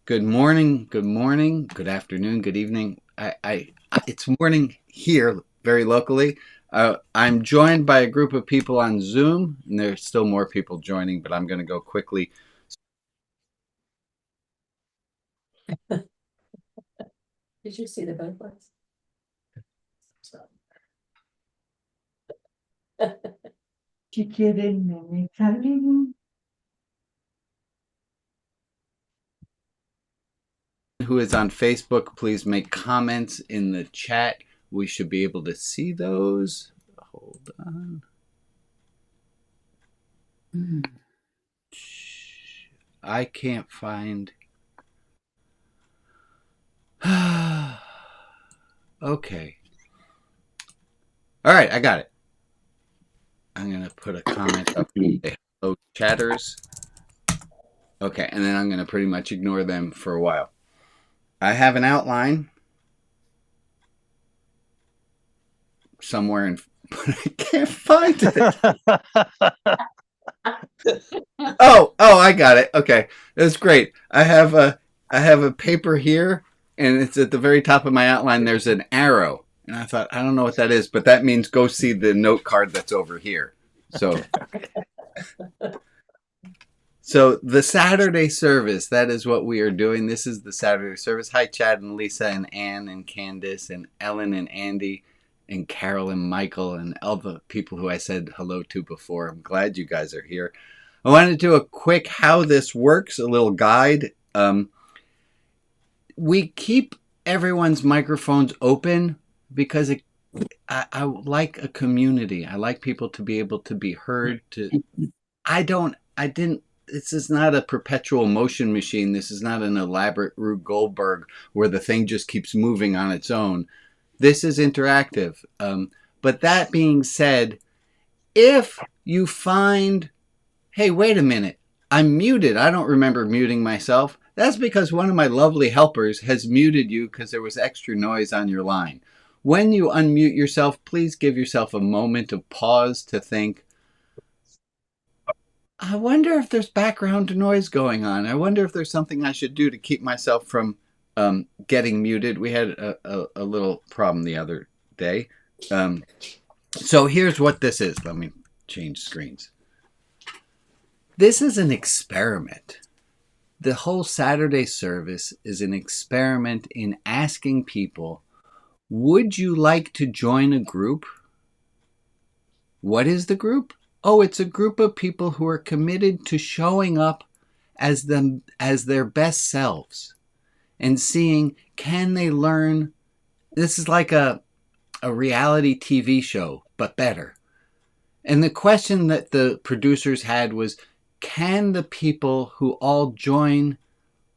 Good morning, good afternoon, good evening. It's morning here, very locally. I'm joined by a group of people on Zoom, and there's still more people joining, but I'm going to go quickly. Did you see the butterflies? Si quieren, me salen. Who is on Facebook, please make comments in the chat. We should be able to see those. Hold on. I can't find. Okay. All right, I got it. I'm going to put a comment up. Say hello, chatters. Okay, and then I'm going to pretty much ignore them for a while. I have an outline somewhere, but I can't find it. Oh, I got it. Okay, that's great. I have a paper here, and it's at the very top of my outline. There's an arrow, and I thought, I don't know what that is, but that means go see the note card that's over here. So the Saturday service, that is what we are doing. This is the Saturday service. Hi, Chad and Lisa and Ann and Candace and Ellen and Andy and Carol and Michael and all the people who I said hello to before. I'm glad you guys are here. I wanted to do a quick how this works, a little guide. We keep everyone's microphones open because I like a community. I like people to be able to be heard. This is not a perpetual motion machine. This is not an elaborate Rube Goldberg where the thing just keeps moving on its own. This is interactive. But that being said, if you find, hey, wait a minute, I'm muted. I don't remember muting myself. That's because one of my lovely helpers has muted you because there was extra noise on your line. When you unmute yourself, please give yourself a moment of pause to think, I wonder if there's background noise going on. I wonder if there's something I should do to keep myself from getting muted. We had a little problem the other day. So here's what this is. Let me change screens. This is an experiment. The whole Saturday service is an experiment in asking people, would you like to join a group? What is the group? Oh, it's a group of people who are committed to showing up as their best selves and seeing, can they learn? This is like a reality TV show, but better. And the question that the producers had was, can the people who all join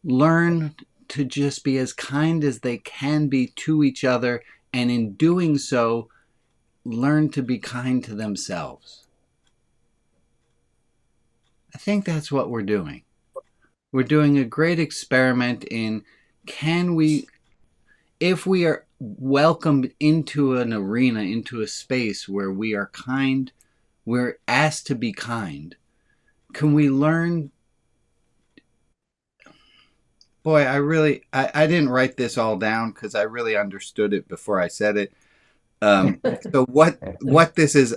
learn to just be as kind as they can be to each other, and in doing so, learn to be kind to themselves? I think that's what we're doing. We're doing a great experiment in, if we are welcomed into an arena, into a space where we are kind, we're asked to be kind, can we learn? Boy, I didn't write this all down because I really understood it before I said it. So what this is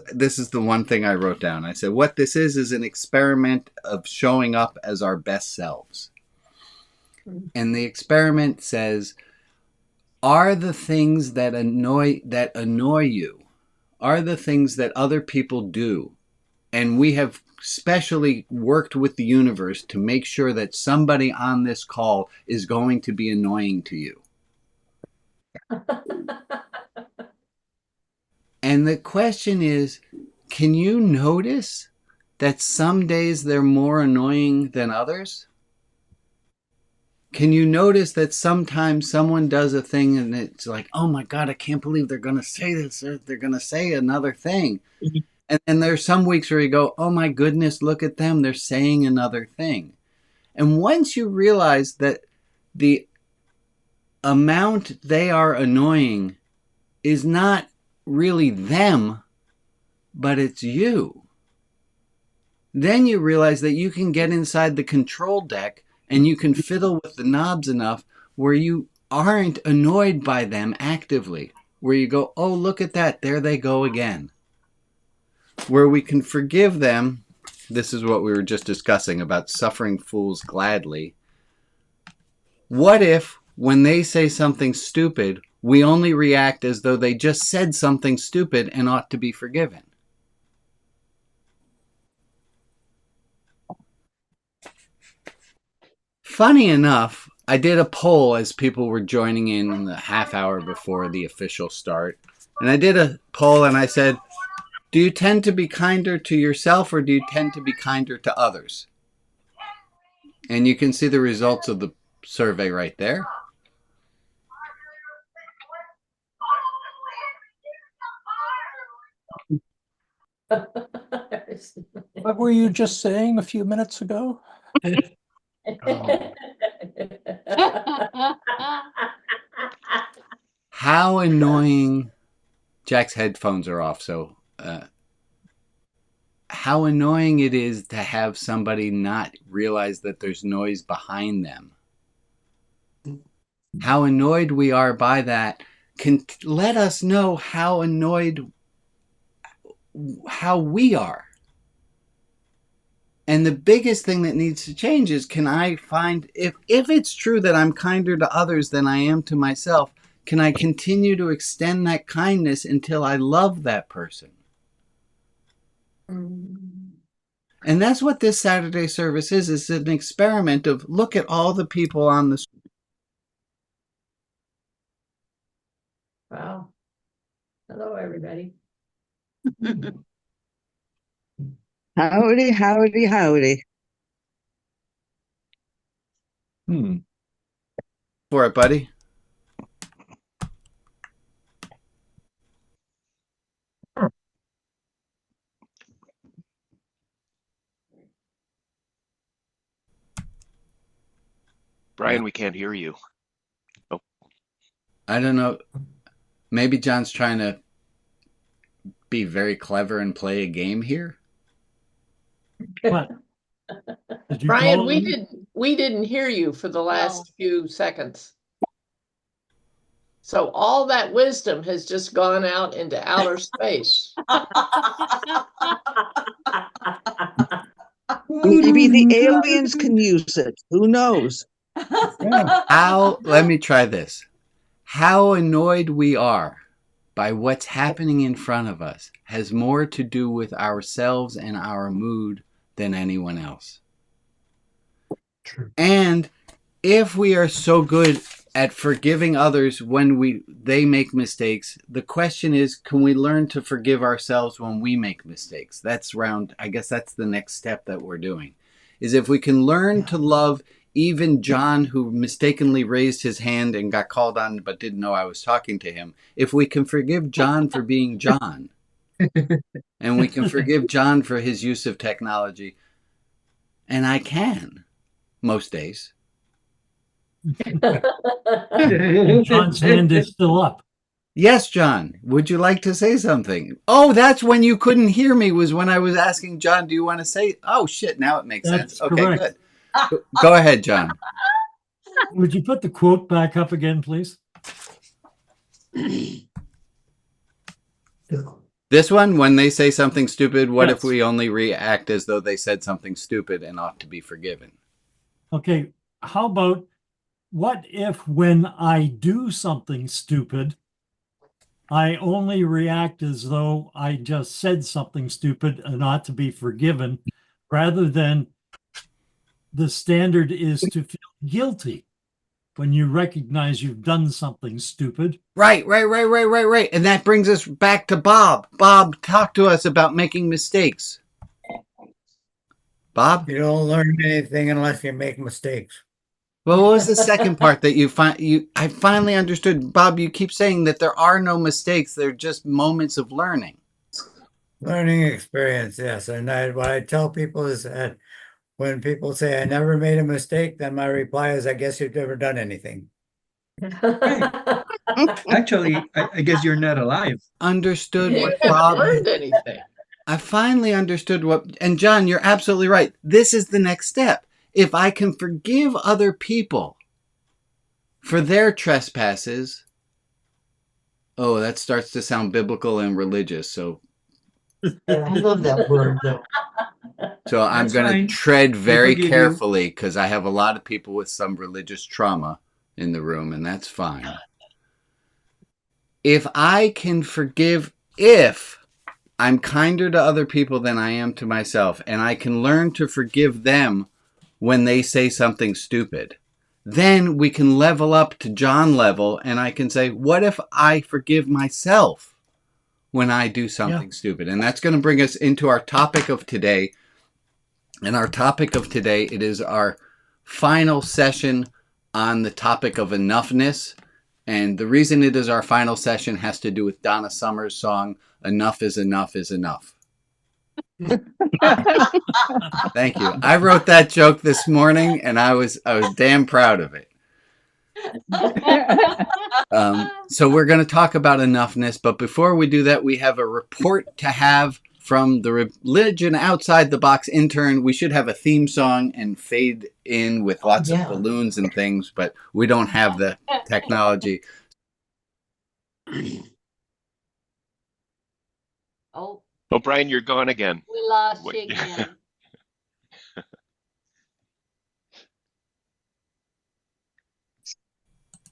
the one thing I wrote down. I said, what this is an experiment of showing up as our best selves. And the experiment says, are the things that annoy you, are the things that other people do, and we have specially worked with the universe to make sure that somebody on this call is going to be annoying to you. And the question is, can you notice that some days they're more annoying than others? Can you notice that sometimes someone does a thing and it's like, oh my God, I can't believe they're going to say this, or they're going to say another thing. And then there's some weeks where you go, oh my goodness, look at them, they're saying another thing. And once you realize that the amount they are annoying is not really them, but it's you, then you realize that you can get inside the control deck and you can fiddle with the knobs enough where you aren't annoyed by them actively, where you go, oh, look at that, there they go again. Where we can forgive them. This is what we were just discussing about suffering fools gladly. What if, when they say something stupid, we only react as though they just said something stupid and ought to be forgiven? Funny enough, I did a poll as people were joining in the half hour before the official start. And I did a poll and I said, do you tend to be kinder to yourself or do you tend to be kinder to others? And you can see the results of the survey right there. What were you just saying a few minutes ago? How annoying. Jack's headphones are off, so how annoying it is to have somebody not realize that there's noise behind them. How annoyed we are by that can let us know how annoyed how we are. And the biggest thing that needs to change is, can I find, if it's true that I'm kinder to others than I am to myself, can I continue to extend that kindness until I love that person? And that's what this Saturday service is. It's an experiment of, look at all the people on the street. Wow. Hello, everybody. Howdy, howdy, howdy. For it, buddy. Brian, we can't hear you. Oh. I don't know. Maybe John's trying to be very clever and play a game here. What? Did you Brian, call him? we didn't hear you for the last few seconds. So all that wisdom has just gone out into outer space. Maybe the aliens can use it. Who knows? Let me try this. How annoyed we are by what's happening in front of us has more to do with ourselves and our mood than anyone else. True. And if we are so good at forgiving others when they make mistakes, the question is, can we learn to forgive ourselves when we make mistakes? I guess that's the next step that we're doing, is if we can learn to love even John, who mistakenly raised his hand and got called on but didn't know I was talking to him. If we can forgive John for being John, and we can forgive John for his use of technology, and I can, most days. John's hand is still up. Yes, John, would you like to say something? Oh, that's when you couldn't hear me, was when I was asking John, do you want to say? Oh, shit, now it makes That's sense. Okay, correct. good. Go ahead, John. Would you put the quote back up again, please? This one, when they say something stupid, what Yes. if we only react as though they said something stupid and ought to be forgiven? Okay, how about, what if when I do something stupid, I only react as though I just said something stupid and ought to be forgiven, rather than the standard is to feel guilty when you recognize you've done something stupid. Right. And that brings us back to Bob. Bob, talk to us about making mistakes. Bob? You don't learn anything unless you make mistakes. Well, what was the second part that I finally understood? Bob, you keep saying that there are no mistakes. They're just moments of learning. Learning experience, yes. And what I tell people is that when people say, I never made a mistake, then my reply is, I guess you've never done anything. Actually, I guess you're not alive. Understood You what haven't Bob... learned anything. I finally understood and John, you're absolutely right. This is the next step, if I can forgive other people for their trespasses, oh, that starts to sound biblical and religious. So I love that word though. I'm That's going to fine. tread very forgive you. carefully because I have a lot of people with some religious trauma in the room, and that's fine. If I can forgive, if I'm kinder to other people than I am to myself, and I can learn to forgive them when they say something stupid, then we can level up to John level, and I can say, what if I forgive myself when I do something stupid? And that's going to bring us into our topic of today. And our topic of today, it is our final session on the topic of enoughness. And the reason it is our final session has to do with Donna Summer's song, Enough is Enough is Enough. Thank you. I wrote that joke this morning, and I was damn proud of it. So we're going to talk about enoughness, but before we do that, we have a report to have from the Religion Outside the Box intern. We should have a theme song and fade in with lots of balloons and things, but we don't have the technology. Oh, Oh, Brian, you're gone again. we lost What- you again.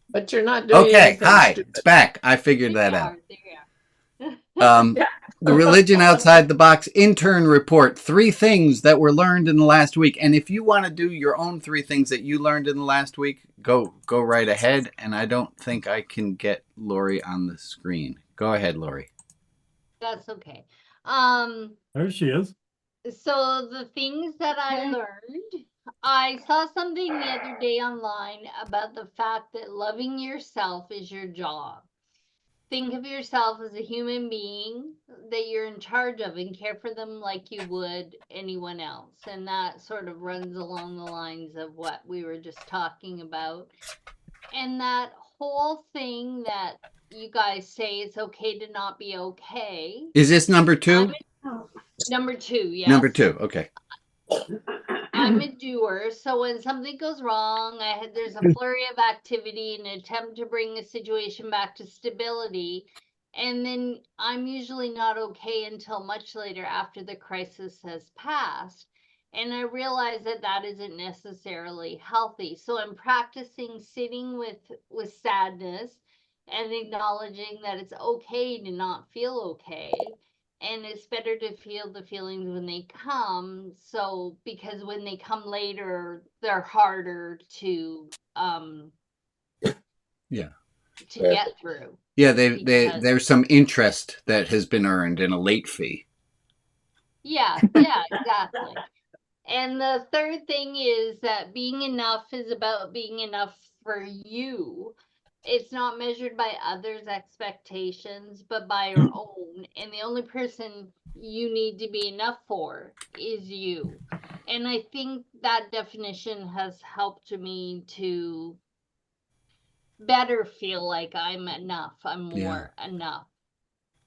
But you're not doing Okay, anything hi, stupid. it's back. I figured that out. There you are. The Religion Outside the Box intern report, 3 things that were learned in the last week. And if you want to do your own 3 things that you learned in the last week, go right ahead. And I don't think I can get Lori on the screen. Go ahead, Lori. That's okay. There she is. So the things that I learned, I saw something the other day online about the fact that loving yourself is your job. Think of yourself as a human being that you're in charge of and care for them like you would anyone else. And that sort of runs along the lines of what we were just talking about. And that whole thing that you guys say it's okay to not be okay. Is this number 2? Number 2, yes. Number 2, okay. I'm a doer, so when something goes wrong, there's a flurry of activity, an attempt to bring a situation back to stability, and then I'm usually not okay until much later after the crisis has passed. And I realize that that isn't necessarily healthy. So I'm practicing sitting with sadness and acknowledging that it's okay to not feel okay. And it's better to feel the feelings when they come. So, because when they come later, they're harder to get through. Yeah, there's some interest that has been earned in a late fee. Yeah, exactly. And the third thing is that being enough is about being enough for you. It's not measured by others' expectations, but by your own. And the only person you need to be enough for is you. And I think that definition has helped me to better feel like I'm enough. I'm more enough.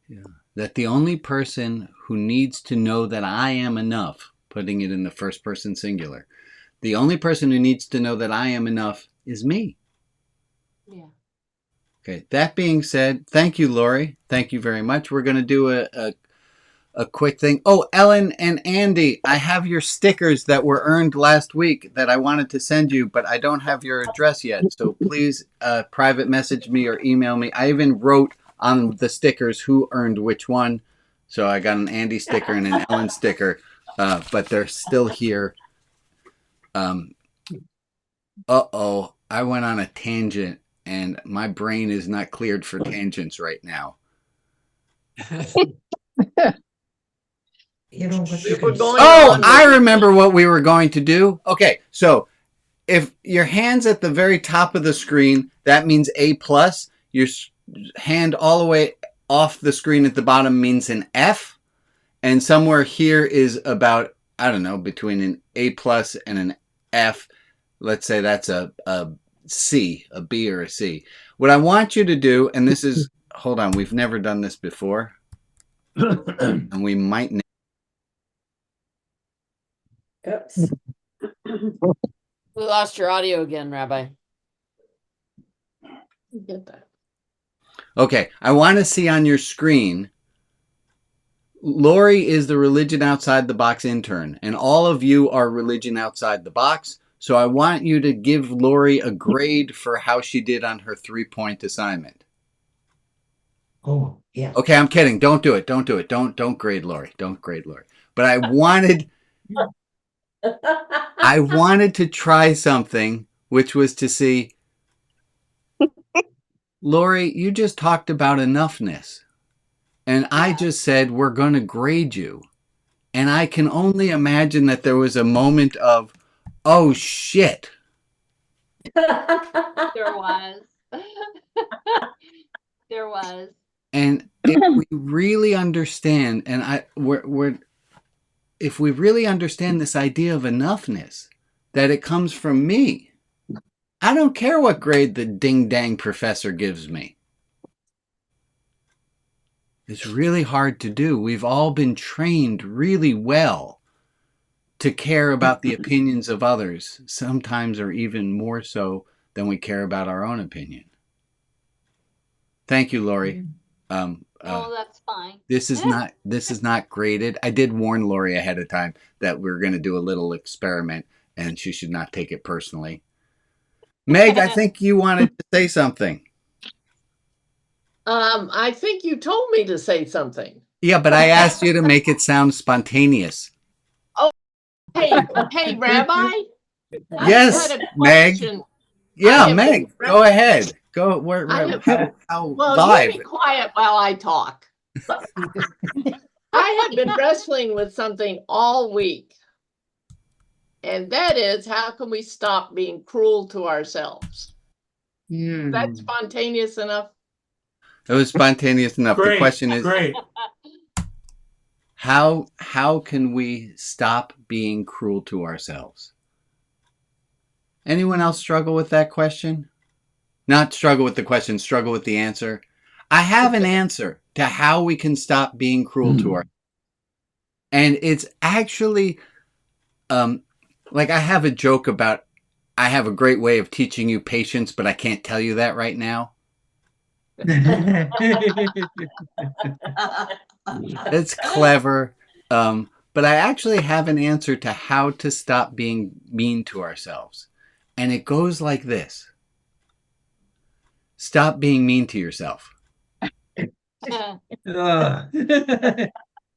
Yeah. That the only person who needs to know that I am enough, putting it in the first person singular, the only person who needs to know that I am enough is me. Yeah. Okay, that being said, thank you, Lori. Thank you very much. We're going to do a quick thing. Oh, Ellen and Andy, I have your stickers that were earned last week that I wanted to send you, but I don't have your address yet. So please private message me or email me. I even wrote on the stickers who earned which one. So I got an Andy sticker and an Ellen sticker, but they're still here. Uh-oh, I went on a tangent. And my brain is not cleared for tangents right now. You know what If we're going Oh, on I with- remember what we were going to do. Okay, so if your hand's at the very top of the screen, that means A+. Your hand all the way off the screen at the bottom means an F. And somewhere here is about, I don't know, between an A+ and an F. Let's say that's a C, a B or a C. What I want you to do, and this is, hold on, we've never done this before, and we might. Oops. We lost your audio again, Rabbi. Get that. Okay, I want to see on your screen. Lori is the Religion Outside the Box intern, and all of you are Religion Outside the Box. So I want you to give Lori a grade for how she did on her 3-point assignment. Oh, yeah. Okay, I'm kidding. Don't do it. Don't do it. Don't grade Lori. Don't grade Lori. But I wanted to try something, which was to see, Lori, you just talked about enoughness. And I just said, we're going to grade you. And I can only imagine that there was a moment of, oh, shit. There was. There was. And if we really understand, if we really understand this idea of enoughness, that it comes from me, I don't care what grade the ding-dang professor gives me. It's really hard to do. We've all been trained really well to care about the opinions of others, sometimes or even more so than we care about our own opinion. Thank you, Lori. Oh, that's fine. This is not graded. I did warn Lori ahead of time that we are going to do a little experiment, and she should not take it personally. Meg, I think you wanted to say something. I think you told me to say something. Yeah, but I asked you to make it sound spontaneous. Hey, Rabbi. Yes, I had a Meg. question. Yeah, Meg, go ahead. Go. How Well, live? you be quiet while I talk. I have been wrestling with something all week. And that is, how can we stop being cruel to ourselves? That's spontaneous enough. It was spontaneous enough. Great, the question is, great. how can we stop being cruel to ourselves? Anyone else struggle with that question? Not struggle with the question, struggle with the answer. I have an answer to how we can stop being cruel to ourselves. And it's actually, like I have a joke about, I have a great way of teaching you patience, but I can't tell you that right now. It's clever. But I actually have an answer to how to stop being mean to ourselves. And it goes like this. Stop being mean to yourself.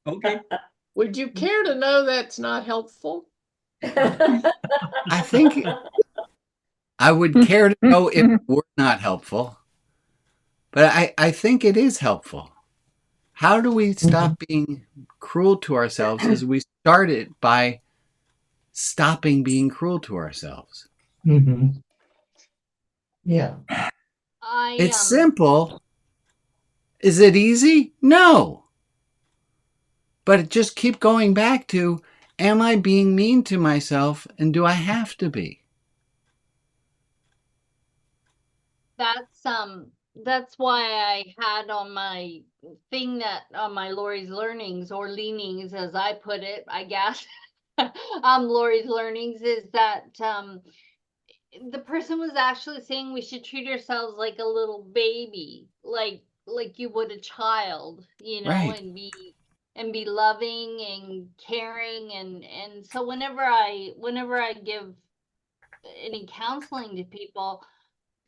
Okay. Would you care to know that's not helpful? I think I would care to know if it were not helpful. But I think it is helpful. How do we stop being cruel to ourselves? As we start it by stopping being cruel to ourselves. Yeah. It's simple. Is it easy? No. But just keep going back to, am I being mean to myself, and do I have to be? That's why I had on my thing that on my Lori's learnings or leanings, as I put it, I guess, Lori's learnings is that the person was actually saying we should treat ourselves like a little baby, like you would a child, you know, Right. and be loving and caring, and so whenever I give any counseling to people,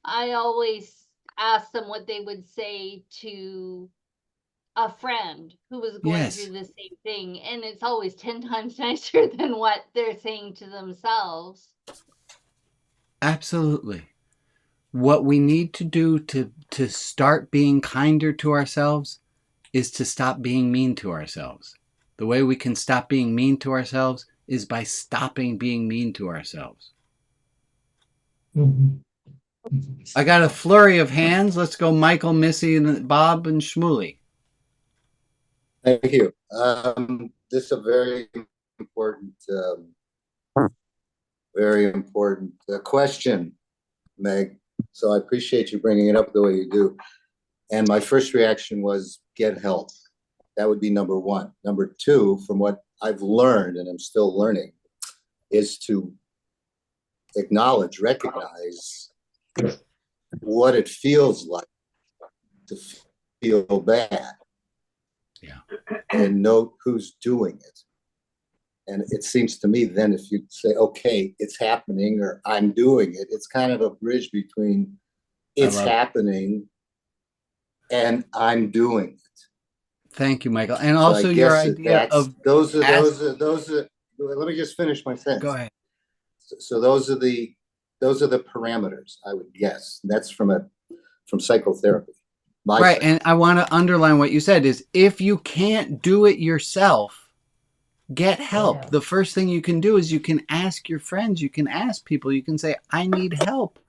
I always ask them what they would say to a friend who was going through the same thing, and it's always 10 times nicer than what they're saying to themselves. Absolutely. What we need to do to start being kinder to ourselves is to stop being mean to ourselves. The way we can stop being mean to ourselves is by stopping being mean to ourselves. I got a flurry of hands. Let's go Michael, Missy, and Bob, and Shmuley. Thank you. This is a very important question, Meg. So I appreciate you bringing it up the way you do. And my first reaction was get help. That would be number one. Number two, from what I've learned and I'm still learning, is to acknowledge, recognize what it feels like to feel bad. Yeah. And note who's doing it. And it seems to me then if you say, okay, it's happening or I'm doing it, it's kind of a bridge between it's happening and I'm doing it. Thank you, Michael. And also your idea of those are let me just finish my sentence. Go ahead. So those are the parameters, I would guess. That's from psychotherapy. Right. And I want to underline what you said is if you can't do it yourself, get help. Yeah. The first thing you can do is you can ask your friends, you can ask people, you can say, I need help.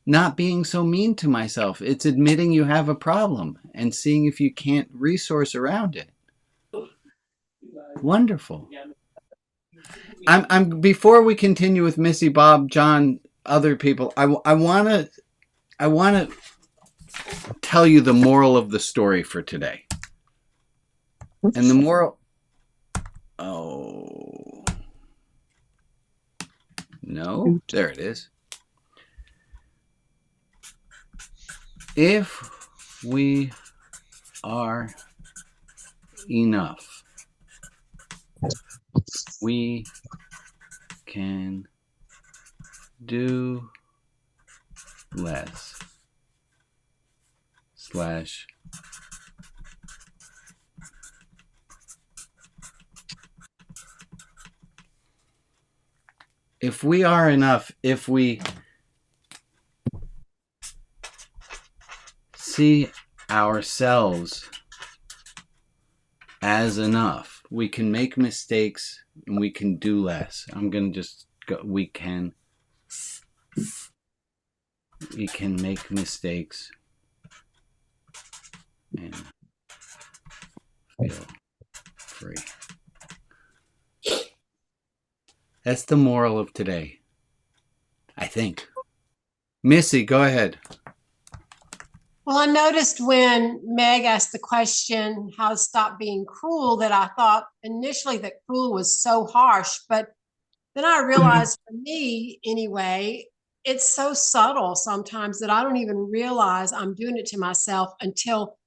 Not being so mean to myself. It's admitting you have a problem and seeing if you can't resource around it. Wonderful. I'm before we continue with Missy, Bob, John, other people, I want to tell you the moral of the story for today. And the moral, oh, no, there it is. If we are enough, we can do less / if we are enough, if we see ourselves as enough, we can make mistakes and we can do less. I'm going to just go, we can make mistakes and feel free. That's the moral of today, I think. Missy, go ahead. Well, I noticed when Meg asked the question, how to stop being cruel, that I thought initially that cruel was so harsh, but then I realized for me anyway, it's so subtle sometimes that I don't even realize I'm doing it to myself until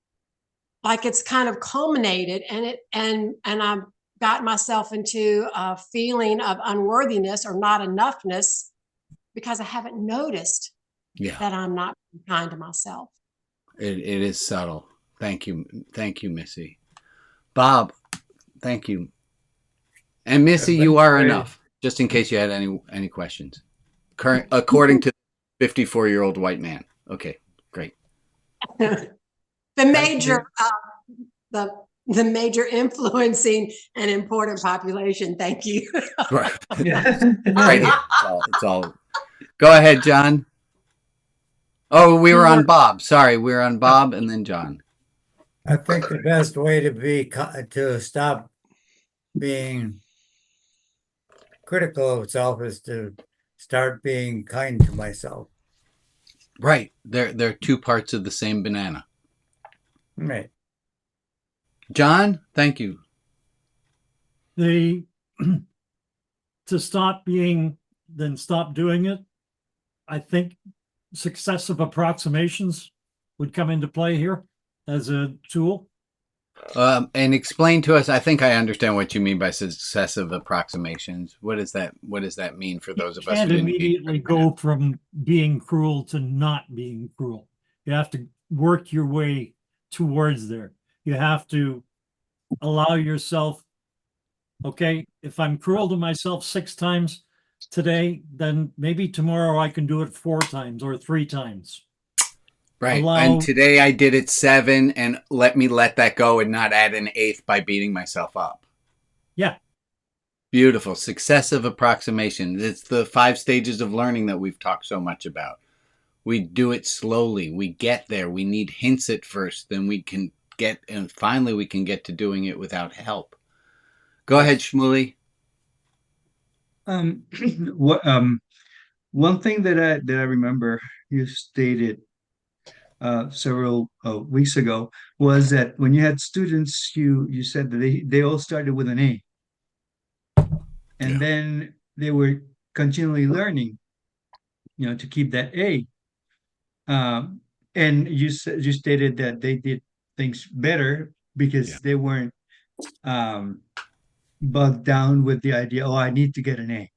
like it's kind of culminated and I've got myself into a feeling of unworthiness or not enoughness because I haven't noticed that I'm not being kind to myself. It is subtle. Thank you. Thank you, Missy. Bob, thank you. And Missy, you are enough, just in case you had any questions. According to the 54-year-old white man. Okay, great. The major the major influencing and important population. Thank you. Right. Right here. It's all. Go ahead, John. Oh, we were on Bob. Sorry, we were on Bob and then John. I think the best way to stop being critical of itself is to start being kind to myself. Right. They're two parts of the same banana. Right. John, thank you. To stop being, then stop doing it. I think successive approximations would come into play here as a tool. And explain to us, I think I understand what you mean by successive approximations. What does that mean for those of us who can't didn't immediately go from being cruel to not being cruel. You have to work your way towards there. You have to allow yourself, okay, if I'm cruel to myself 6 times today, then maybe tomorrow I can do it 4 times or 3 times. Right. And today I did it 7 and let that go and not add an 8th by beating myself up. Yeah. Beautiful. Successive approximation. It's the 5 stages of learning that we've talked so much about. We do it slowly. We get there. We need hints at first. Then we can and finally we can get to doing it without help. Go ahead, Shmuley. One thing that I remember you stated several weeks ago was that when you had students, you said that they all started with an A, and then they were continually learning, to keep that A. And you stated that they did things better because they weren't bogged down with the idea, oh, I need to get an A.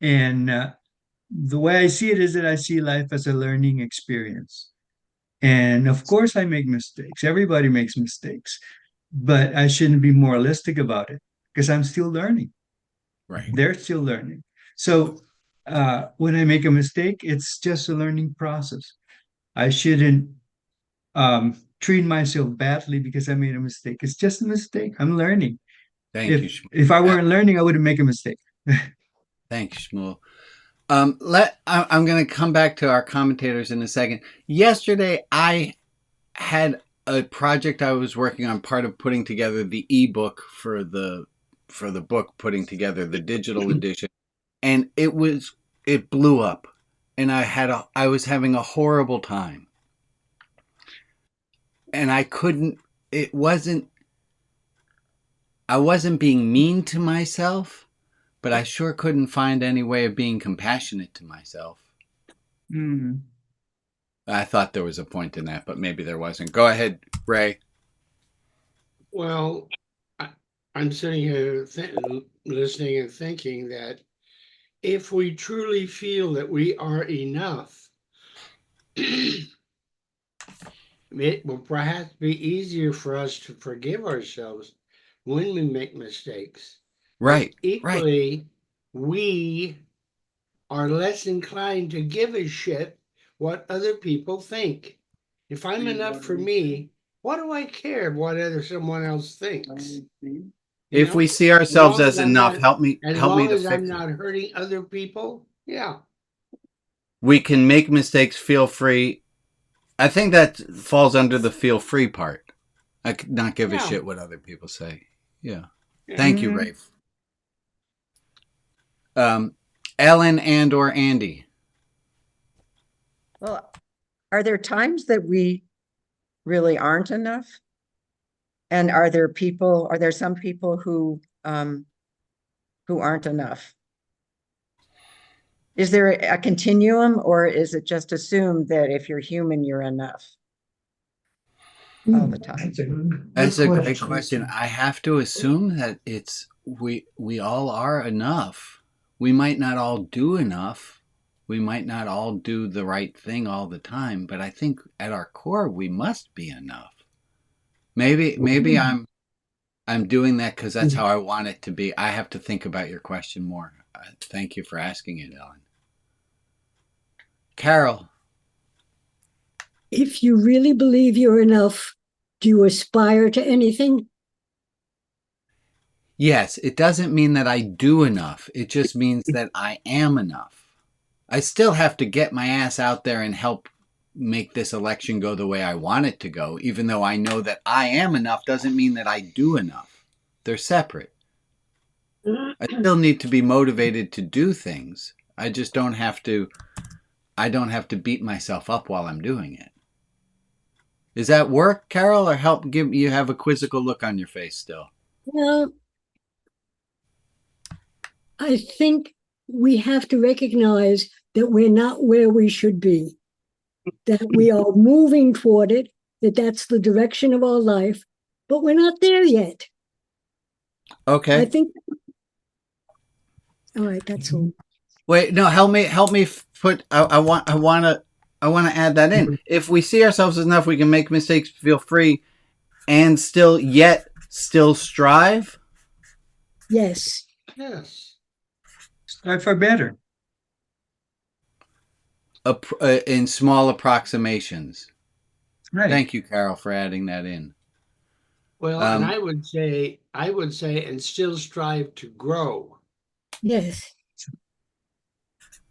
And the way I see it is that I see life as a learning experience. And of course, I make mistakes. Everybody makes mistakes, but I shouldn't be moralistic about it because I'm still learning. Right. They're still learning. So when I make a mistake, it's just a learning process. I shouldn't treat myself badly because I made a mistake. It's just a mistake. I'm learning. Thank you. If I weren't learning, I wouldn't make a mistake. Thanks, Shmuel. I'm going to come back to our commentators in a second. Yesterday, I had a project I was working on, part of putting together the ebook for the book, putting together the digital edition, and it blew up, and I was having a horrible time, and I wasn't being mean to myself, but I sure couldn't find any way of being compassionate to myself. I thought there was a point in that, but maybe there wasn't. Go ahead, Ray. Well, I'm sitting here listening and thinking that if we truly feel that we are enough, it will perhaps be easier for us to forgive ourselves when we make mistakes. Right. Equally, we are less inclined to give a shit what other people think. If I'm enough for me, what do I care what someone else thinks? If we see ourselves as enough, help me as to long as fix I'm it. not hurting other people, yeah. We can make mistakes, feel free. I think that falls under the feel free part. I could not give a shit what other people say. Yeah. Thank you, Rafe. Ellen and or Andy. Well, are there times that we really aren't enough? And are there some people who aren't enough? Is there a continuum, or is it just assumed that if you're human, you're enough all the time? That's a great question. I have to assume that we all are enough. We might not all do enough. We might not all do the right thing all the time, but I think at our core we must be enough. Maybe I'm doing that because that's how I want it to be. I have to think about your question more. Thank you for asking it, Ellen. Carol. If you really believe you're enough, do you aspire to anything? Yes, it doesn't mean that I do enough. It just means that I am enough. I still have to get my ass out there and help make this election go the way I want it to go. Even though I know that I am enough doesn't mean that I do enough. They're separate. I still need to be motivated to do things. I just don't have to beat myself up while I'm doing it. Does that work, Carol, or help give you have a quizzical look on your face still? Well, I think we have to recognize that we're not where we should be, that we are moving toward it, that that's the direction of our life, but we're not there yet. Okay. I think. All right, that's all. Wait, no, help me put. I want to add that in. If we see ourselves as enough, we can make mistakes, feel free, and still strive. Yes. Yes. Strive for better. In small approximations. Right. Thank you, Carol, for adding that in. Well, and I would say, and still strive to grow. Yes.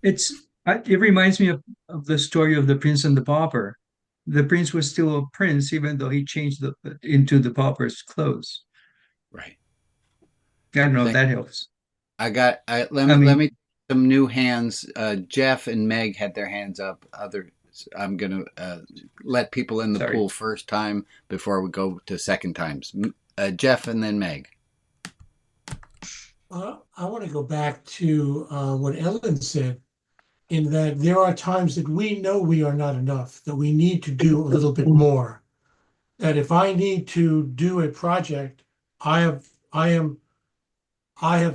It reminds me of the story of the prince and the pauper. The prince was still a prince, even though he changed into the pauper's clothes. Right. I don't know if that helps. Let me some new hands. Jeff and Meg had their hands up. I'm gonna let people in the pool first time before we go to second times. Jeff and then Meg. I want to go back to what Ellen said. in that there are times that we know we are not enough, that we need to do a little bit more. That if I need to do a project, I have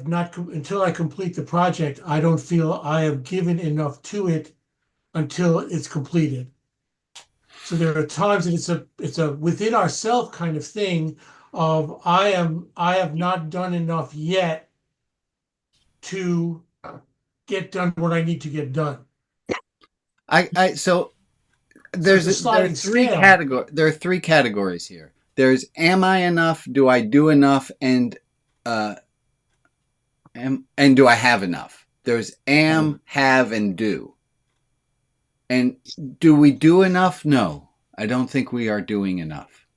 not, until I complete the project, I don't feel I have given enough to it until it's completed. So there are times that it's a within ourself kind of thing of I have not done enough yet to get done what I need to get done. So So it's a there are sliding three scale. there are three categories here. There's am I enough? Do I do enough? And do I have enough? There's am, have, and do. And do we do enough? No, I don't think we are doing enough.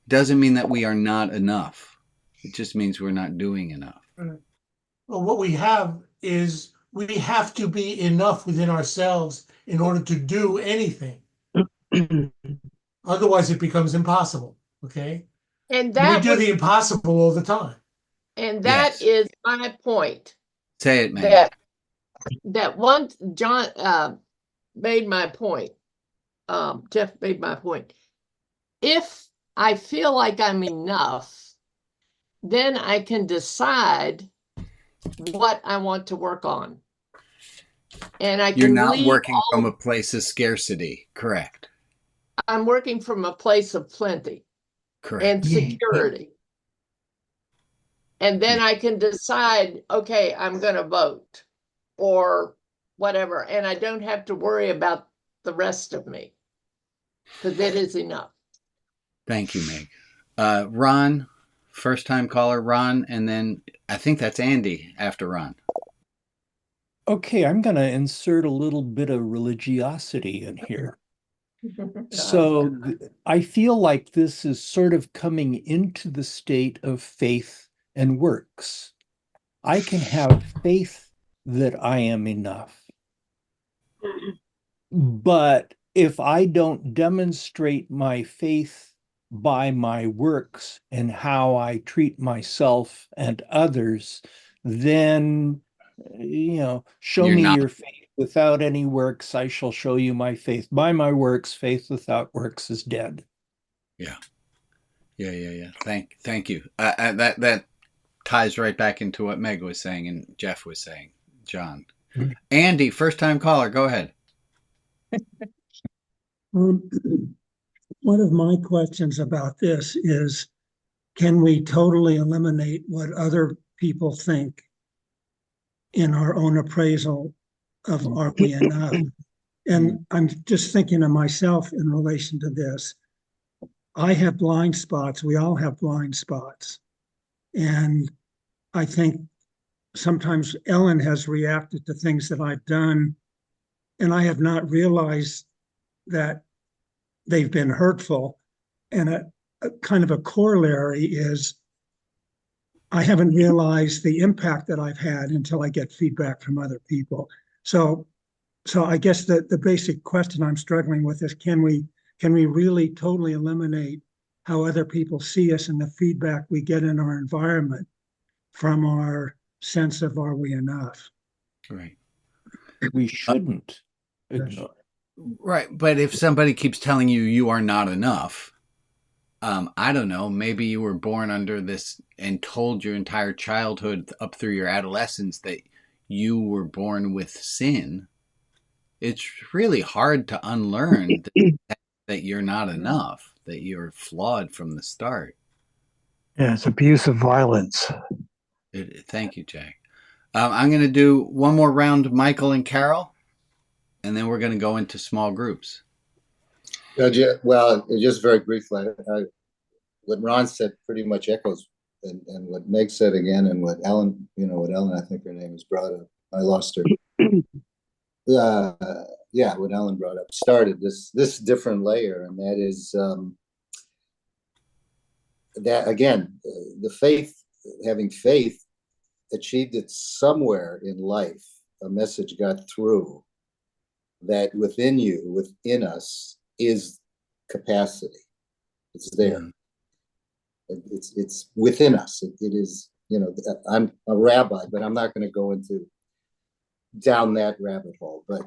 Doesn't mean that we are not enough. It just means we're not doing enough. Well, what we have is we have to be enough within ourselves in order to do anything. Otherwise, it becomes impossible. Okay. And And we that do was, the impossible all the time. and that is my point. Say it, man. That once John made my point, Jeff made my point. If I feel like I'm enough, then I can decide what I want to work on. And I You're can not leave working from a place of scarcity, correct? I'm working from a place of plenty Correct. and security. And then I can decide, okay, I'm going to vote or whatever. And I don't have to worry about the rest of me because it is enough. Thank you, Meg. Ron, first time caller, Ron, and then I think that's Andy after Ron. Okay, I'm going to insert a little bit of religiosity in here. So I feel like this is sort of coming into the state of faith and works. I can have faith that I am enough. But if I don't demonstrate my faith by my works and how I treat myself and others, then, show me your faith without any works. I shall show you my faith. By my works, faith without works is dead. Yeah. Thank you. That ties right back into what Meg was saying and Jeff was saying, John. Andy, first time caller, go ahead. One of my questions about this is, can we totally eliminate what other people think in our own appraisal of are we enough? And I'm just thinking of myself in relation to this. I have blind spots. We all have blind spots. And I think sometimes Ellen has reacted to things that I've done, and I have not realized that they've been hurtful. And a kind of a corollary is I haven't realized the impact that I've had until I get feedback from other people. So I guess the basic question I'm struggling with is, can we really totally eliminate how other people see us and the feedback we get in our environment from our sense of are we enough? Right. We shouldn't ignore. Right. But if somebody keeps telling you you are not enough, I don't know, maybe you were born under this and told your entire childhood up through your adolescence that you were born with sin. It's really hard to unlearn that you're not enough, that you're flawed from the start. Yeah, it's abuse of violence. Thank you, Jack. I'm going to do one more round of Michael and Carol, and then we're going to go into small groups. Well, just very briefly, what Ron said pretty much echoes, and what Meg said again, and what Ellen, I think her name is, brought up. I lost her. What Ellen brought up started this different layer, and that is that again, the faith, having faith, achieved it somewhere in life. A message got through that within you, within us, is capacity. It's there. It's within us. It is. I'm a rabbi, but I'm not going to go into down that rabbit hole, but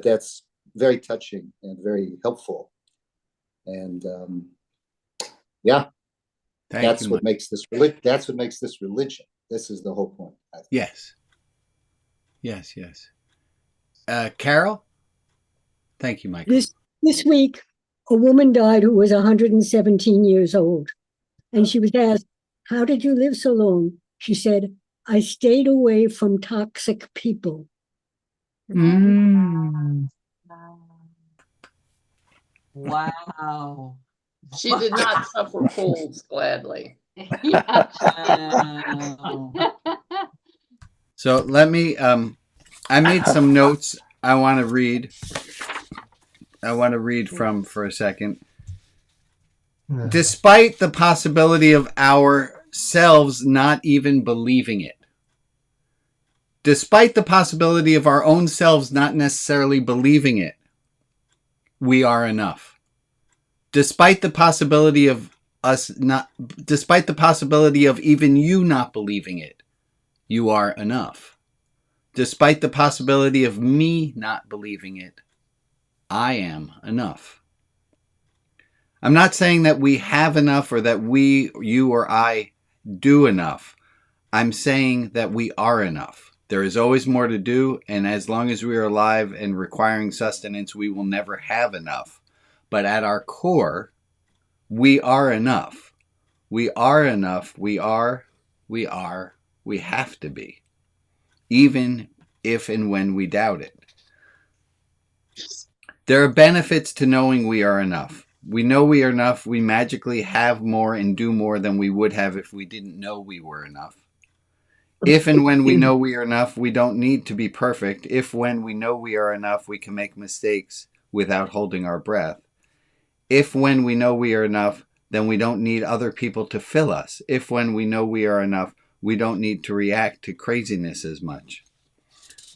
that's very touching and very helpful. And yeah, that's what makes this religion. That's what makes this religion. This is the whole point. Yes. Carol? Thank you, Michael. This week, a woman died who was 117 years old. And she was asked, "How did you live so long?" She said, "I stayed away from toxic people." Wow. She did not suffer fools gladly. Yeah. So let me, I made some notes I want to read. From for a second. Despite the possibility of ourselves not even believing it, despite the possibility of our own selves not necessarily believing it, we are enough. Despite the possibility of despite the possibility of even you not believing it, you are enough. Despite the possibility of me not believing it, I am enough. I'm not saying that we have enough or that we, you or I, do enough. I'm saying that we are enough. There is always more to do, and as long as we are alive and requiring sustenance, we will never have enough. But at our core, we are enough. We are enough. We have to be. Even if and when we doubt it. There are benefits to knowing we are enough. We know we are enough. We magically have more and do more than we would have if we didn't know we were enough. If and when we know we are enough, we don't need to be perfect. If when we know we are enough, we can make mistakes without holding our breath. If when we know we are enough, then we don't need other people to fill us. If when we know we are enough, we don't need to react to craziness as much.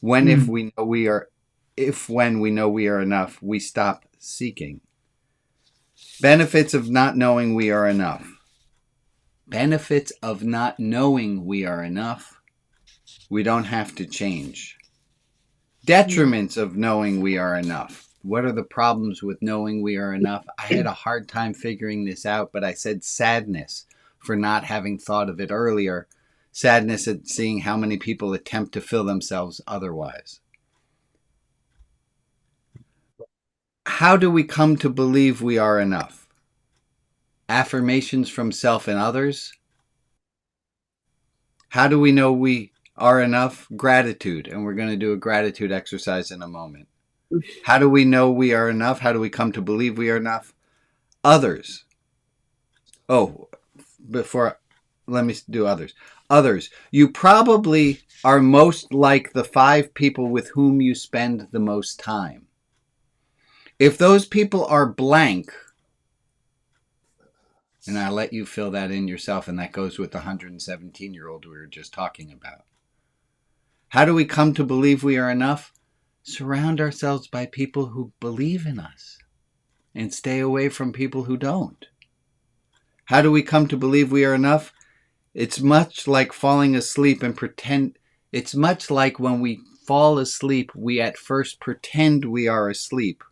When we know we are enough, we stop seeking. Benefits of not knowing we are enough. Benefits of not knowing we are enough. We don't have to change. Detriments of knowing we are enough. What are the problems with knowing we are enough? I had a hard time figuring this out, but I said sadness for not having thought of it earlier. Sadness at seeing how many people attempt to fill themselves otherwise. How do we come to believe we are enough? Affirmations from self and others. How do we know we are enough? Gratitude. And we're going to do a gratitude exercise in a moment. How do we know we are enough? How do we come to believe we are enough? Others. Let me do others. Others. You probably are most like the 5 people with whom you spend the most time. If those people are blank, and I let you fill that in yourself, and that goes with the 117-year-old we were just talking about. How do we come to believe we are enough? Surround ourselves by people who believe in us and stay away from people who don't. How do we come to believe we are enough? It's much like falling asleep and pretend. It's much like when we fall asleep, we at first pretend we are asleep.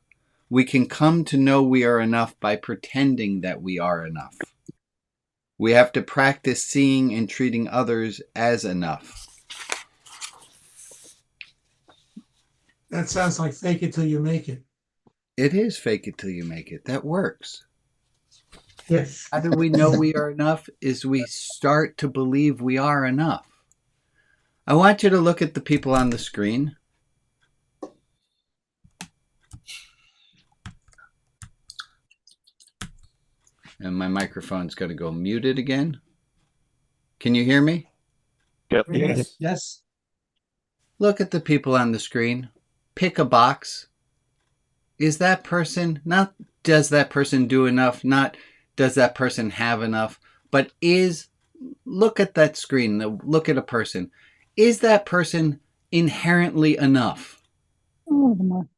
We can come to know we are enough by pretending that we are enough. We have to practice seeing and treating others as enough. That sounds like fake it till you make it. It is fake it till you make it. That works. Yes. How do we know we are enough? Is we start to believe we are enough. I want you to look at the people on the screen. And my microphone's going to go muted again. Can you hear me? Yep. Yes. Look at the people on the screen. Pick a box. Is that person, not does that person do enough, not does that person have enough, but look at that screen, look at a person. Is that person inherently enough? And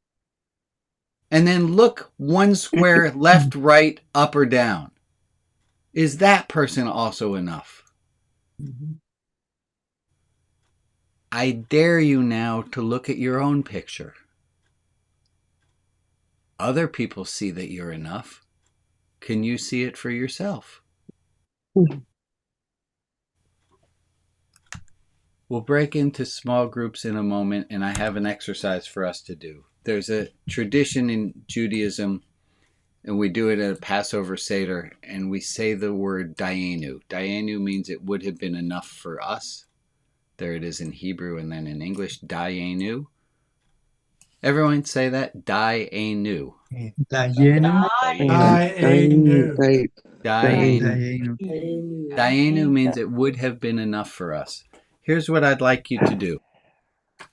then look one square left, right, up, or down. Is that person also enough? I dare you now to look at your own picture. Other people see that you're enough. Can you see it for yourself? We'll break into small groups in a moment, and I have an exercise for us to do. There's a tradition in Judaism, and we do it at a Passover Seder, and we say the word Dayenu. Dayenu means it would have been enough for us. There it is in Hebrew and then in English, Dayenu. Everyone say that, Dayenu. Dayenu. Dayenu. Dayenu means it would have been enough for us. Here's what I'd like you to do.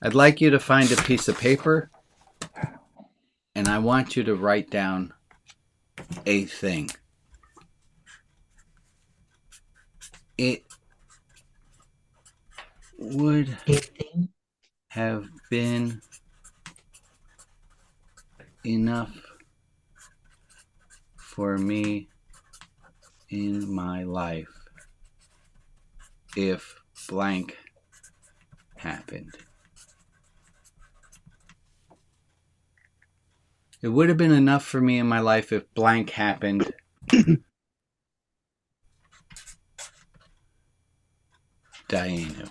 I'd like you to find a piece of paper, and I want you to write down a thing. It would have been enough for me in my life if blank happened. It would have been enough for me in my life if blank happened. Dayenu.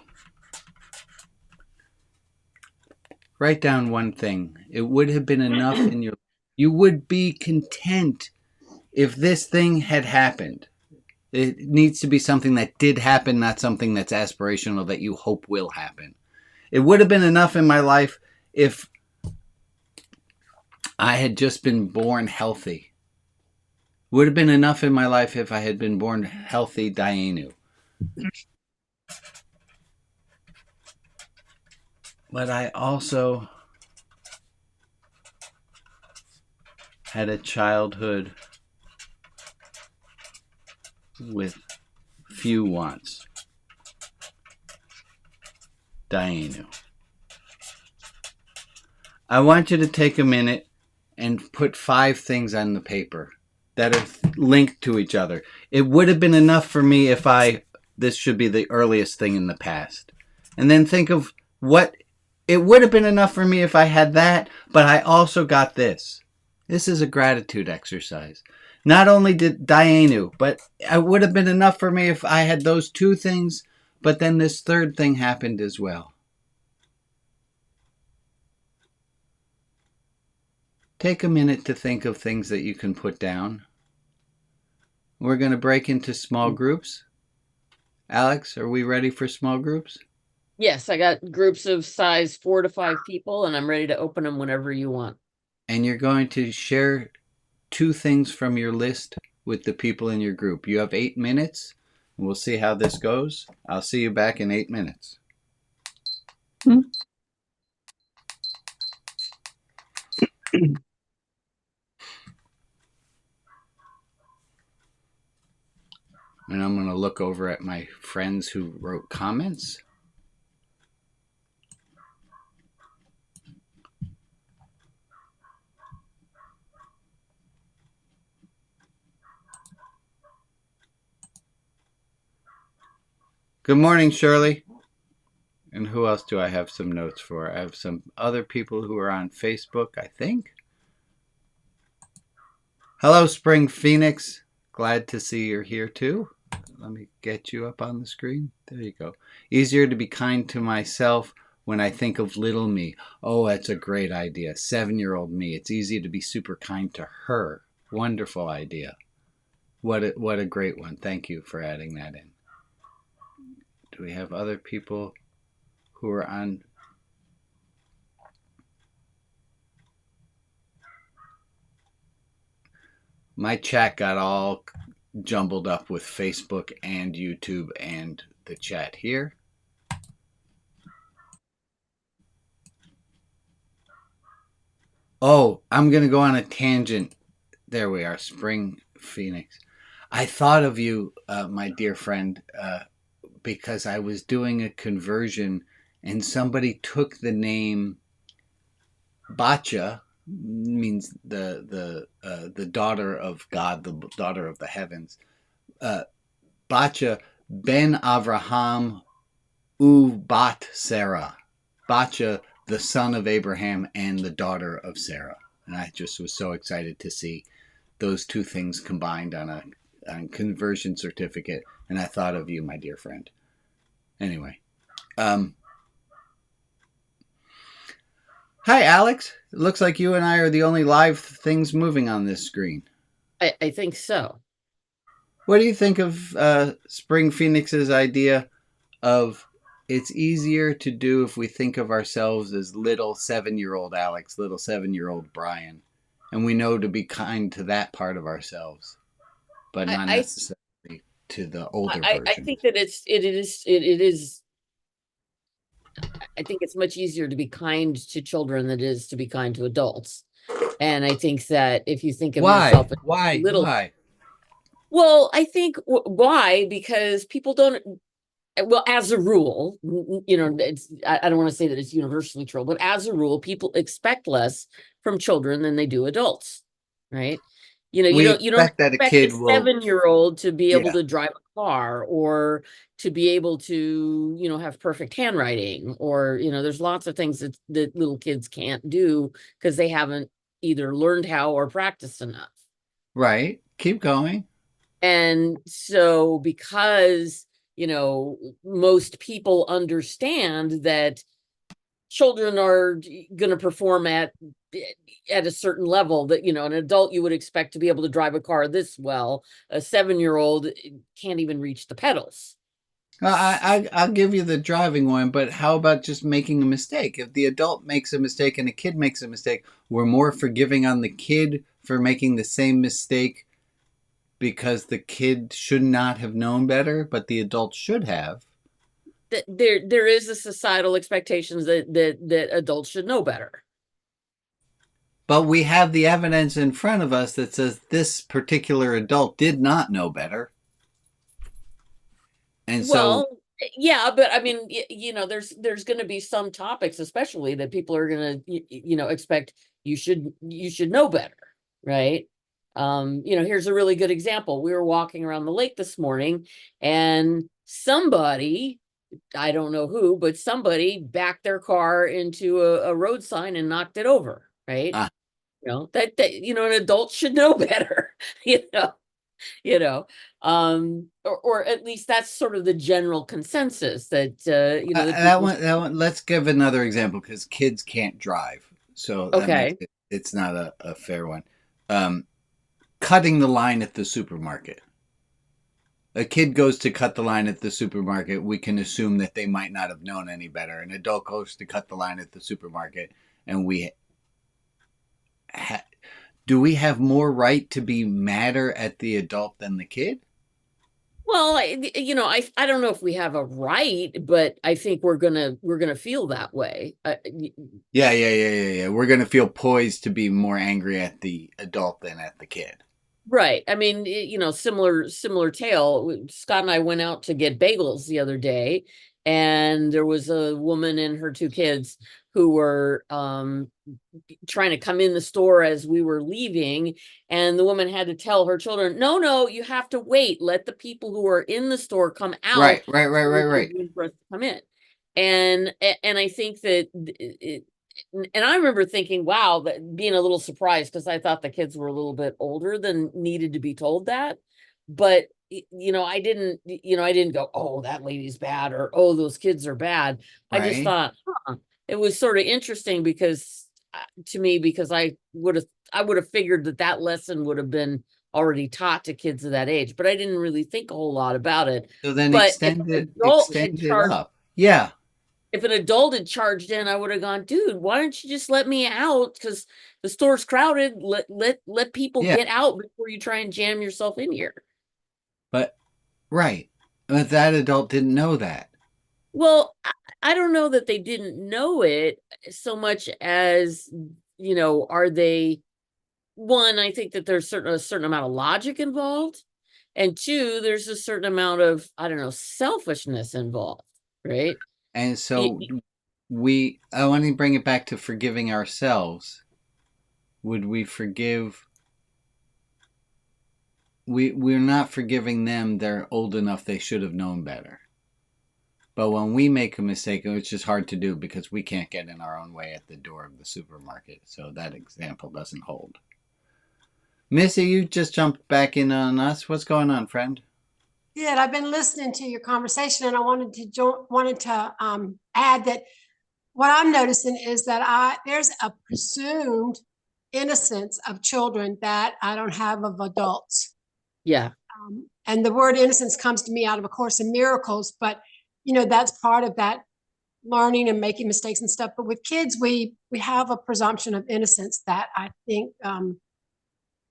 Write down one thing. It would have been enough in your... You would be content if this thing had happened. It needs to be something that did happen, not something that's aspirational that you hope will happen. It would have been enough in my life if I had just been born healthy. Would have been enough in my life if I had been born healthy, Dayenu. But I also had a childhood with few wants. Dayenu. I want you to take a minute and put 5 things on the paper that are linked to each other. It would have been enough for me if this should be the earliest thing in the past. And then think of what it would have been enough for me if I had that, but I also got this. This is a gratitude exercise. Not only did Dayenu, but it would have been enough for me if I had those 2 things, but then this third thing happened as well. Take a minute to think of things that you can put down. We're going to break into small groups. Alex, are we ready for small groups? Yes, I got groups of size 4 to 5 people, and I'm ready to open them whenever you want. And you're going to share 2 things from your list with the people in your group. You have 8 minutes. We'll see how this goes. I'll see you back in 8 minutes. And I'm going to look over at my friends who wrote comments. Good morning, Shirley. And who else do I have some notes for? I have some other people who are on Facebook, I think. Hello, Spring Phoenix. Glad to see you're here too. Let me get you up on the screen. There you go. Easier to be kind to myself when I think of little me. Oh, that's a great idea. 7-year-old me. It's easy to be super kind to her. Wonderful idea. What a great one. Thank you for adding that in. Do we have other people who are on? My chat got all jumbled up with Facebook and YouTube and the chat here. Oh, I'm going to go on a tangent. There we are, Spring Phoenix. I thought of you, my dear friend, because I was doing a conversion and somebody took the name Bacha, means the daughter of God, the daughter of the heavens. Bacha ben Avraham u bat Sarah. Bacha, the son of Abraham and the daughter of Sarah. And I just was so excited to see those two things combined on a conversion certificate. And I thought of you, my dear friend. Anyway. Hi, Alex. It looks like you and I are the only live things moving on this screen. I think so. What do you think of Spring Phoenix's idea of it's easier to do if we think of ourselves as little 7-year-old Alex, little 7-year-old Brian, and we know to be kind to that part of ourselves, but not necessarily to the older version? I think that it is. I think it's much easier to be kind to children than it is to be kind to adults. And I think that if you think of yourself as Why? Well, I think why? Because people don't. Well, as a rule, you know, I don't want to say that it's universally true, but as a rule, people expect less from children than they do adults, right? You know, you don't expect that a expect kid a will 7-year-old to be able to drive a car or to be able to, you know, have perfect handwriting, or, you know, there's lots of things that little kids can't do because they haven't either learned how or practiced enough. Right. Keep going. And so because, you know, most people understand that children are going to perform at a certain level, that, you know, an adult you would expect to be able to drive a car this well, a 7-year-old can't even reach the pedals. Well, I'll give you the driving one, but how about just making a mistake? If the adult makes a mistake and a kid makes a mistake, we're more forgiving on the kid for making the same mistake because the kid should not have known better, but the adult should have. There is a societal expectations that adults should know better. But we have the evidence in front of us that says this particular adult did not know better. And well, yeah, but I mean, you know, there's going to be some topics, especially that people are going to, you know, expect you should know better, right? You know, here's a really good example. We were walking around the lake this morning, and somebody, I don't know who, but somebody backed their car into a road sign and knocked it over, right? You know, that you know, an adult should know better, or at least that's sort of the general consensus that you know, that one. Let's give another example because kids can't drive, so that makes it's not a fair one. Cutting the line at the supermarket. A kid goes to cut the line at the supermarket. We can assume that they might not have known any better. An adult goes to cut the line at the supermarket, and do we have more right to be madder at the adult than the kid? Well, you know, I don't know if we have a right, but I think we're gonna feel that way. Yeah. We're gonna feel poised to be more angry at the adult than at the kid. Right. I mean, you know, similar tale. Scott and I went out to get bagels the other day, and there was a woman and her two kids who were trying to come in the store as we were leaving, and the woman had to tell her children, no, you have to wait, let the people who are in the store come out. Right. For us to come in. And I think that and I remember thinking, wow, that being a little surprised, because I thought the kids were a little bit older than needed to be told that. But you know, I didn't go, oh, that lady's bad, or oh, those kids are bad. I just thought, it was sort of interesting because to me, because I would have figured that lesson would have been already taught to kids of that age, but I didn't really think a whole lot about it. So then but extend it up. Yeah. If an adult had charged in, I would have gone, dude, why don't you just let me out? Because the store's crowded. Let people get out before you try and jam yourself in here. But that adult didn't know that. Well, I don't know that they didn't know it so much as, you know, are they, one, I think that there's a certain amount of logic involved. And two, there's a certain amount of, I don't know, selfishness involved, right? And so I want to bring it back to forgiving ourselves. Would we forgive? We're not forgiving them. They're old enough. They should have known better. But when we make a mistake, it's just hard to do because we can't get in our own way at the door of the supermarket. So that example doesn't hold. Missy, you just jumped back in on us. What's going on, friend? Good. I've been listening to your conversation, and I wanted to add that what I'm noticing is that there's a presumed innocence of children that I don't have of adults. Yeah. And the word innocence comes to me out of A Course in Miracles, but that's part of that learning and making mistakes and stuff. But with kids, we have a presumption of innocence that I think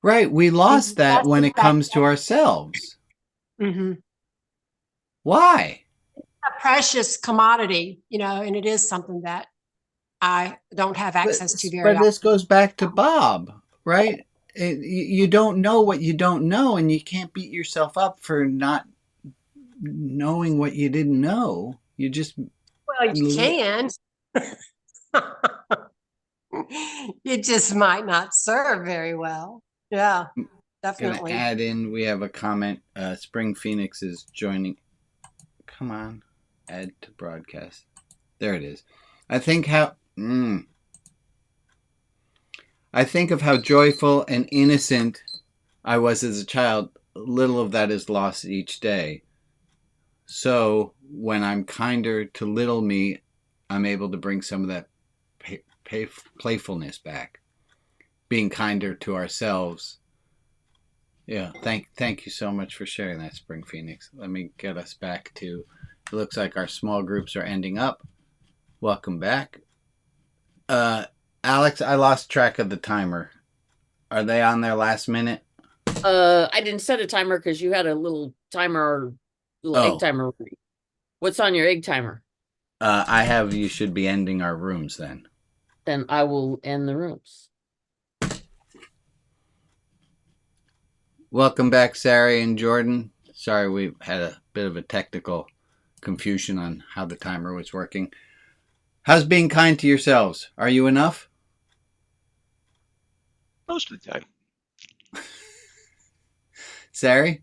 right. We lost that when it comes to ourselves. Mm-hmm. Why? It's a precious commodity, and it is something that I don't have access to very often. But this often. goes back to Bob, right? You don't know what you don't know, and you can't beat yourself up for not knowing what you didn't know. You just you can. It just might not serve very well. Yeah, definitely. Gonna add in. We have a comment. Spring Phoenix is joining. Come on, add to broadcast. There it is. I think of how joyful and innocent I was as a child. Little of that is lost each day. So when I'm kinder to little me, I'm able to bring some of that playfulness back. Being kinder to ourselves. Yeah, thank you so much for sharing that, Spring Phoenix. Let me get us back to, it looks like our small groups are ending up. Welcome back. Alex, I lost track of the timer. Are they on their last minute? I didn't set a timer because you had a little timer, egg timer. What's on your egg timer? I have, you should be ending our rooms then. Then I will end the rooms. Welcome back, Sari and Jordan. Sorry, we had a bit of a technical confusion on how the timer was working. How's being kind to yourselves? Are you enough? Most of the time. Sari?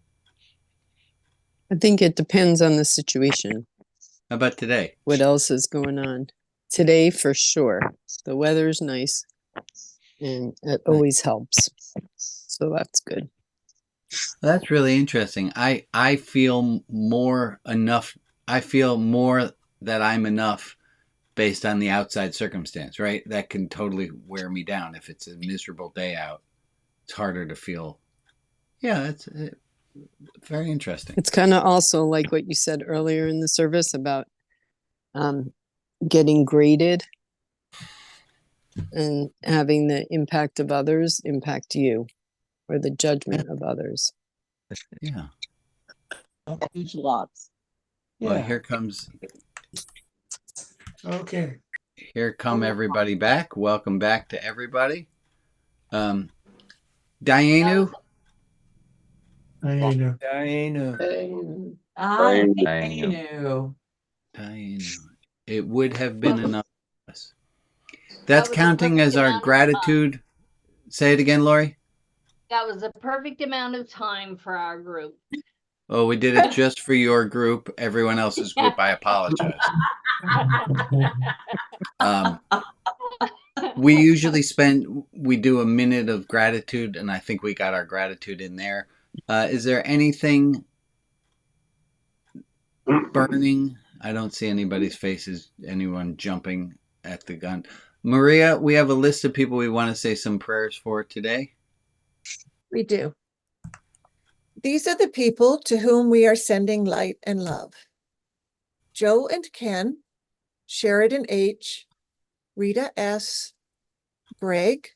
I think it depends on the situation. How about today? What else is going on? Today, for sure. The weather's nice and it always helps. So that's good. That's really interesting. I feel more enough. I feel more that I'm enough based on the outside circumstance, right? That can totally wear me down. If it's a miserable day out, it's harder to feel. Yeah, it's very interesting. It's kind of also like what you said earlier in the service about getting graded and having the impact of others impact you, or the judgment of others. Yeah. Huge lots. Well, Yeah. here comes. Okay. Here come everybody back. Welcome back to everybody. Dianu. It would have been enough for us. That's counting as our gratitude. Say it again, Lori. That was a perfect amount of time for our group. Oh, we did it just for your group. Everyone else's group, I apologize. We do a minute of gratitude, and I think we got our gratitude in there. Is there anything burning? I don't see anybody's faces, anyone jumping at the gun. Maria, we have a list of people we want to say some prayers for today. We do. These are the people to whom we are sending light and love. Joe and Ken, Sheridan H., Rita S., Greg,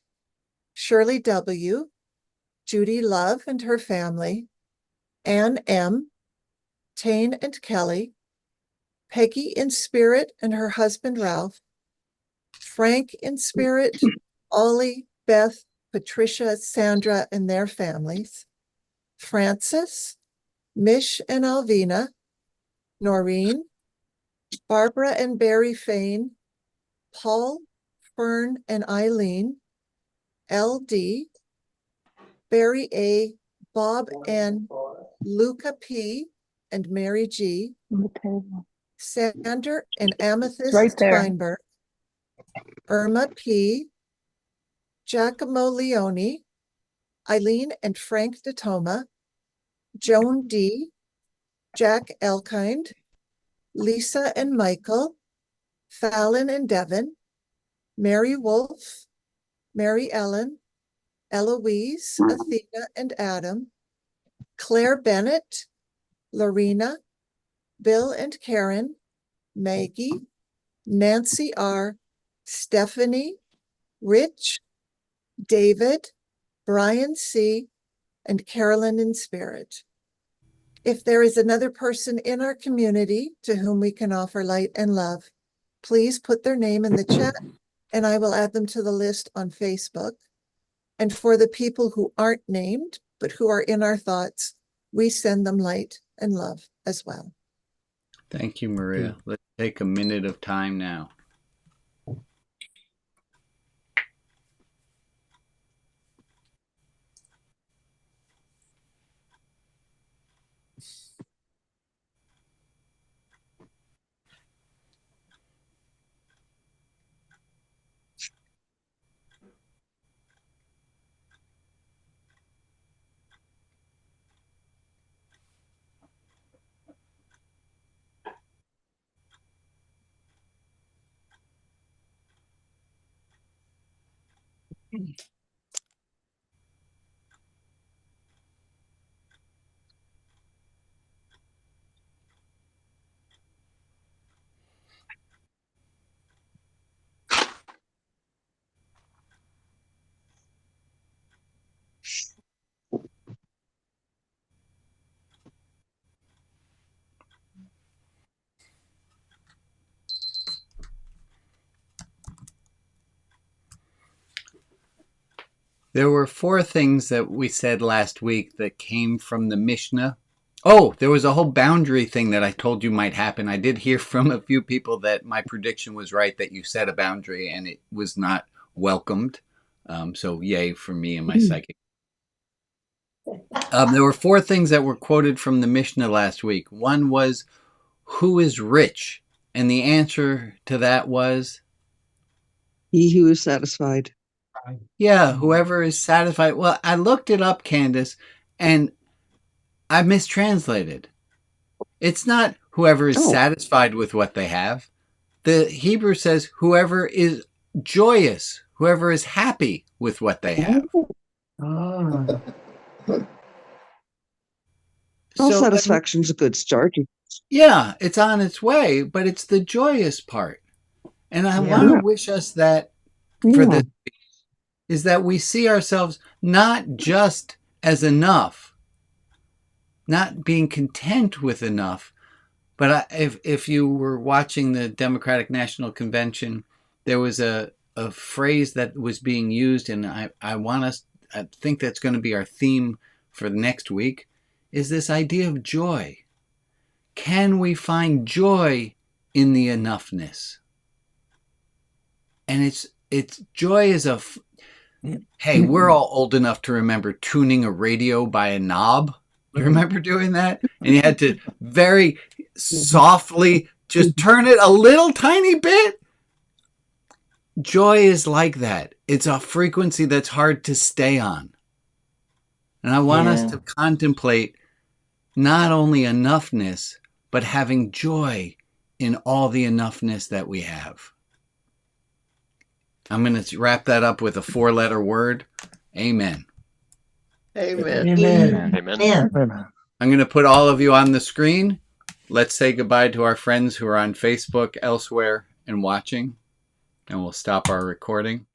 Shirley W., Judy Love and her family, Ann M., Tane and Kelly, Peggy in spirit and her husband Ralph, Frank in spirit, Ollie, Beth, Patricia, Sandra, and their families, Francis, Mish and Alvina, Noreen, Barbara and Barry Fain, Paul, Fern, and Eileen, LD, Barry A., Bob N., Luca P., and Mary G., Sander and Amethyst right there. Feinberg, Irma P., Giacomo Leone, Eileen and Frank DeToma, Joan D., Jack Elkind, Lisa and Michael, Fallon and Devon, Mary Wolf, Mary Ellen, Eloise, Athena and Adam, Claire Bennett, Lorena, Bill and Karen, Maggie, Nancy R., Stephanie, Rich, David, Brian C., and Carolyn in spirit. If there is another person in our community to whom we can offer light and love, please put their name in the chat and I will add them to the list on Facebook. And for the people who aren't named, but who are in our thoughts, we send them light and love as well. Thank you, Maria. Let's take a minute of time now. There were 4 things that we said last week that came from the Mishnah. Oh, there was a whole boundary thing that I told you might happen. I did hear from a few people that my prediction was right, that you set a boundary and it was not welcomed. So yay for me and my psychic. There were 4 things that were quoted from the Mishnah last week. One was, who is rich? And the answer to that was? He who is satisfied. Yeah, whoever is satisfied. Well, I looked it up, Candace, and I mistranslated. It's not whoever is satisfied with what they have. The Hebrew says whoever is joyous, whoever is happy with what they have. Well, So, satisfaction's a good start. yeah, it's on its way, but it's the joyous part. And I want to wish us that for this is that we see ourselves not just as enough, not being content with enough, but if you were watching the Democratic National Convention, there was a phrase that was being used, and I think that's going to be our theme for next week, is this idea of joy. Can we find joy in the enoughness? And it's joy is hey, we're all old enough to remember tuning a radio by a knob. You remember doing that? And you had to very softly just turn it a little tiny bit. Joy is like that. It's a frequency that's hard to stay on. And I want us to contemplate not only enoughness, but having joy in all the enoughness that we have. I'm going to wrap that up with a 4-letter word. Amen. Amen. Amen. Amen. I'm going to put all of you on the screen. Let's say goodbye to our friends who are on Facebook, elsewhere, and watching. And we'll stop our recording.